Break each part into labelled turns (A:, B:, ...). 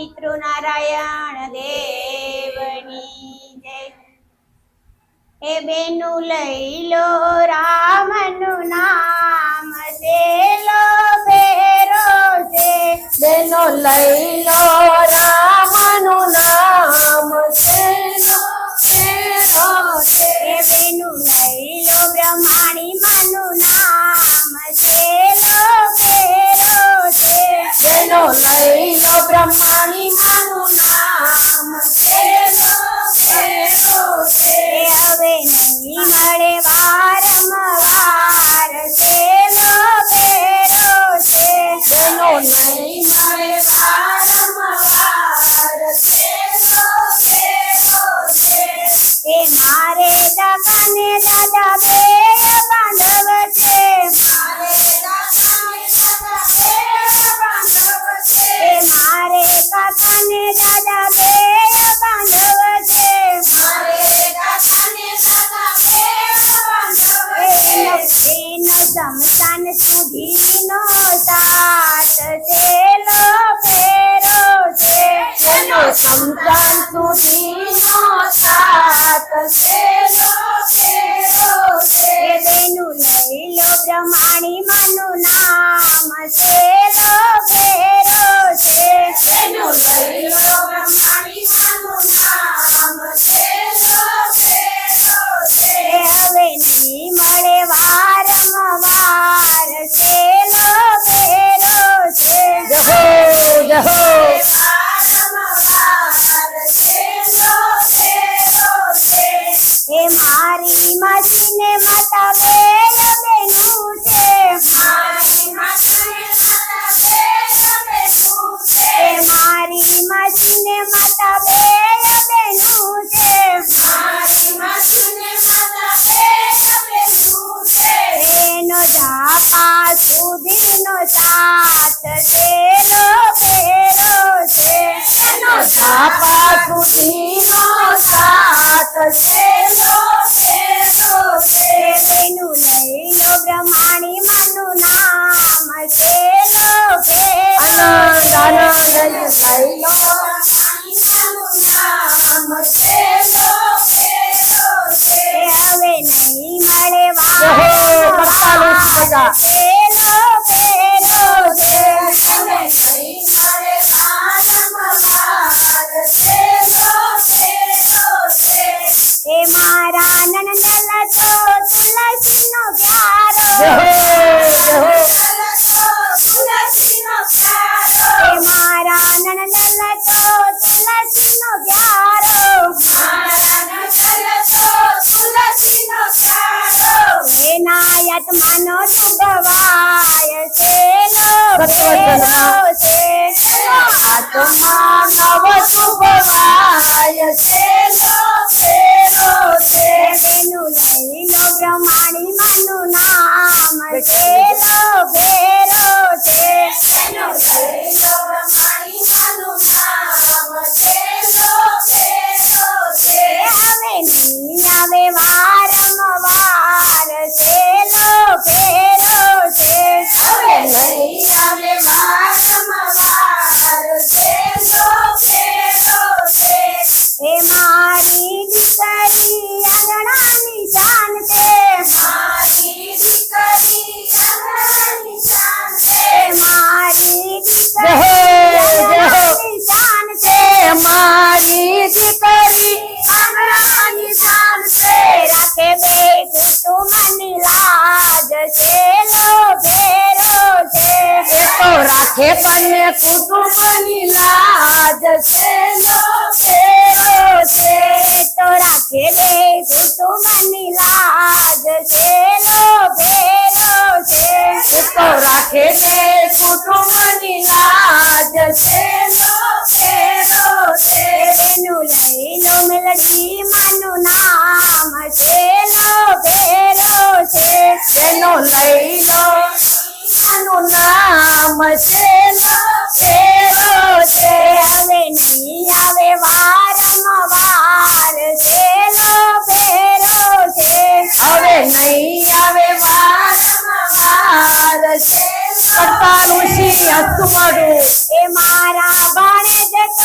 A: પિતૃનારાયણ દેવની જય। એ બેનું લઈ લો રામનું નામ સેલો ફેરો છે।
B: બેનો લઈ લો રામનું નામ સેલો ફેરો છે।
A: એ બેનું લઈ લો બ્રહ્માણી માનું નામ સેલો ફેરો છે।
B: બેનો લઈ લો બ્રહ્માણી માનું નામ સેલો ફેરો છે।
A: એ હવે નહીં મળે વારંવાર સેલો ફેરો છે।
B: બેનો નહીં મળે વારંવાર સેલો ફેરો છે।
A: એ મારે દાદાને દાદા બે બાંધવ છે।
B: મારે દાદાને દાદા બે બાંધવ છે।
A: એ મારે કાકાને દાદા બે બાંધવ છે।
B: મારે દાદાને દાદા બે બાંધવ છે।
A: એનો શમશાન સુધીનો સાથ સેલો ફેરો છે।
B: એનો શમશાન સુધીનો સાથ સેલો ફેરો છે।
A: એ બેનું લઈ લો બ્રહ્માણી માનું નામ સેલો ફેરો છે।
B: બેનો લઈ લો બ્રહ્માણી માનું નામ સેલો ફેરો છે।
A: એ હવે નહીં મળે વારંવાર સેલો ફેરો છે।
B: જહો જહો વારંવાર સેલો ફેરો છે।
A: એ મારી માસીને માતા બે બેનું છે।
B: મારી માતાને માતા બે બેનું છે।
A: એ મારી માસીને માતા બે બેનું છે।
B: મારી માસીને માતા બે બેનું છે।
A: એનો જાપા સુધીનો સાથ સેલો ફેરો છે।
B: એનો ઝાપા સુધીનો સાથ સેલો ફેરો છે।
A: એ બેનું લઈ લો બ્રહ્માણી માનું નામ સેલો ફેરો
B: આનંદ
A: છે।
B: આનંદ લઈ લો બ્રહ્માણી માનું નામ સેલો ફેરો છે।
A: એ હવે નહીં મળે
B: જહો કરતાલી સજા
A: સેલો ફેરો છે।
B: હવે નહીં મળે વારંવાર સેલો ફેરો છે।
A: એ મારા નંદલા તો તુલસીનો પ્યારો
B: જહો જહો
A: એ
B: તુલસીનો પ્યારો
A: મારા નંદલા તો તુલસીનો પ્યારો
B: મારા નંદલ તો તુલસીનો પ્યારો
A: એના આત્માનો શુભવાય સેલો ફેરો છે।
B: આત્મા નવ શુભવાય સેલો ફેરો છે।
A: બેનું લઈ લો બ્રહ્માણી માનું નામ સેલો ફેરો છે।
B: એનો લઈ લો બ્રહ્માણી માનું નામ સેલો ફેરો છે।
A: એ હવે નહીં આવે વારંવાર સેલો ફેરો છે।
B: હવે નહીં આવે વારંવાર સેલો ફેરો છે।
A: એ મારી દીકરી આંગણાની શાન છે।
B: મારી દીકરી આંગણાની શાન છે।
A: એ મારી દીકરી
B: જહો,
A: આંગણાની શાન છે।
B: મારી દીકરી આંગણાની શાન છે।
A: રાખે બે કુટુંબની લાજ સેલો ફેરો છે।
B: એ તો રાખે બંને કુટુંબની લાજ સેલો ફેરો છે।
A: તો રાખે બે કુટુંબની લાજ સેલો ફેરો છે।
B: એ તો રાખે બે કુટુંબની લાજ સેલો ફેરો છે।
A: બેનું લઈ લો મેલડી માનું નામ સેલો ફેરો છે।
B: બેનો લઈ લો આનું નામ સેલો ફેરો છે।
A: હવે નહીં આવે વારંવાર સેલો ફેરો છે।
B: હવે નહીં આવે વારંવાર સેલો કરતા ઋષિ હસ્તુ મારું
A: એ મારા ભાણે જતો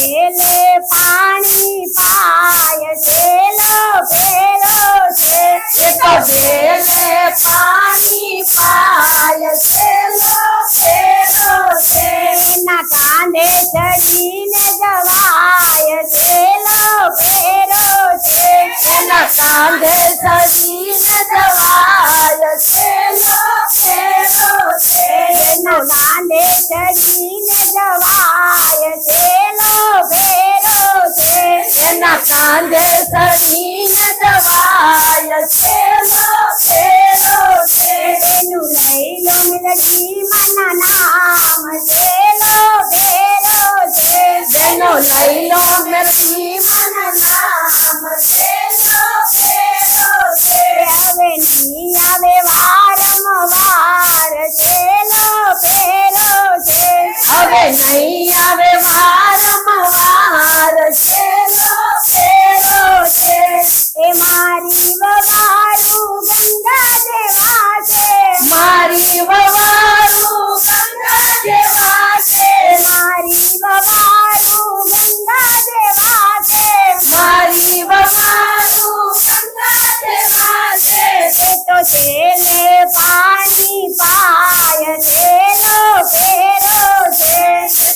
A: છેલે પાણી પાય છેલ્લો ફેરો છે
B: એ તો છેલ્લે પાણી પાય છેલ્લો ફેરો છે
A: એના કાંધે ચડીને જવાય છેલ્લો ફેરો છે
B: એના કાંધે ચડીને જવાય છેલ્લો ફેરો છે
A: એના કાંધે ચડીને જવાય છેલ્લો ફેરો છે
B: એના કાંધે ચડીને જવાય છેલ્લો ફેરો છે
A: એનું લઈ લો મિલડી મના નામ છેલ્લો ફેરો છે
B: જેનો લઈ લો મેરડી મન નામ છેલ્લો ફેરો છે
A: હવે નહીં આવે વારંવાર છેલ્લો ફેરો છે
B: હવે નહીં આવે વારંવાર છેલ્લો ફેરો છે
A: એ મારી વવારું ગંગા જેવા છે
B: મારી વવારું ગંગા જેવા છે
A: મારી વવારું ગંગા જેવા છે
B: મારી વવારું ગંગા જેવા છે
A: એ તો છેલ્લે પાણી પાય છેલ્લો ફેરો છે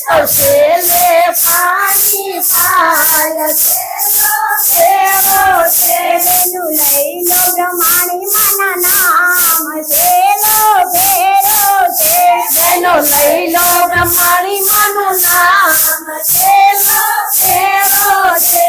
B: તો છેલ્લે પાણી પાય છેલ્લો ફેરો છે
A: એનું લઈ લો બ્રહ્માણી માના નામ છેલ્લો ફેરો છે
B: જેનો લઈ લો બ્રહ્માણી માનું નામ છેલ્લો ફેરો છે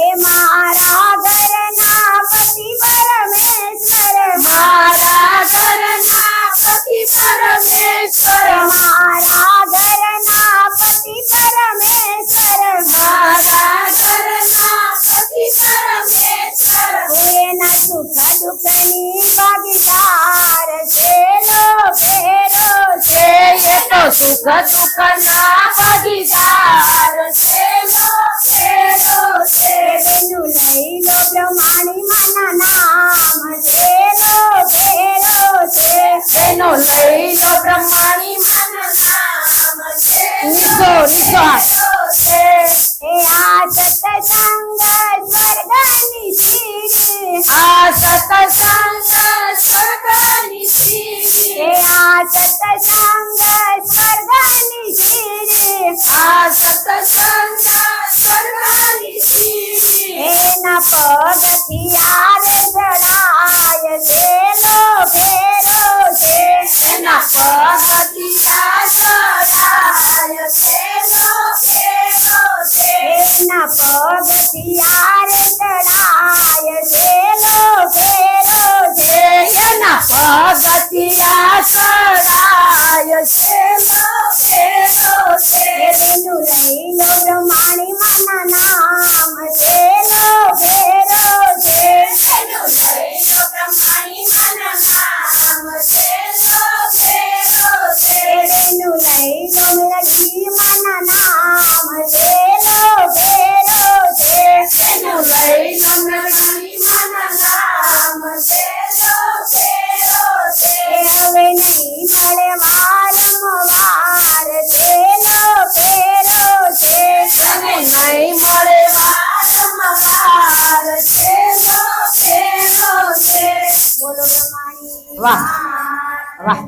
A: એ મારા ઘરના પતિ પરમેશ્વર
B: મારા ઘરના પતિ પરમેશ્વર
A: મારા ઘરના પતિ પરમેશ્વર
B: મારા ઘરના પતિ પરમેશ્વર
A: એના સુખ દુઃખની ભાગીદાર છેલ્લો ફેરો છે
B: એ તો સુખ દુઃખના ભાગીદાર છેલ્લો ફેરો છે
A: એનું લઈ લો બ્રહ્માણી માના નામ છેલ્લો ફેરો છે
B: જેનો લઈ લો બ્રહ્માણી માનું નામ છેલ્લો ફેરો છે
A: એ આ સત્સંગ સ્વર્ગની સીડી
B: આ સતસંગ સ્વર્ગની સીડી
A: એ આ સત્સંગ સ્વર્ગની સીડી
B: આ સતસંગ સ્વર્ગની સીડી
A: એના પગથિયારે ચડાય છેલ્લો ફેરો છે
B: એના પગથિયા ચડાય છેલ્લો ફેરો છે
A: એના પગથિયારે ચડાય છેલ્લો ફેરો છે
B: એના પગથિયા ચડાય છેલ્લો ફેરો છે
A: એનું લઈ લો બ્રહ્માણી માના નામ છેલ્લો ફેરો છે
B: એનું લઈ લો બ્રહ્માણી માના નામ છેલ્લો ફેરો છે
A: એનું લઈ લો મિલડી માના નામ છેલ્લો ફેરો છે
B: એનું લઈ લો બ્રહ્માણી માના નામ છેલ્લો ફેરો છે
A: હવે નહીં મળે વારંવાર છેલ્લો ફેરો છે
B: તને નહીં મળે વારંવાર છેલ્લો ફેરો છે
A: બોલો બ્રહ્માણી
B: વાહ વાહ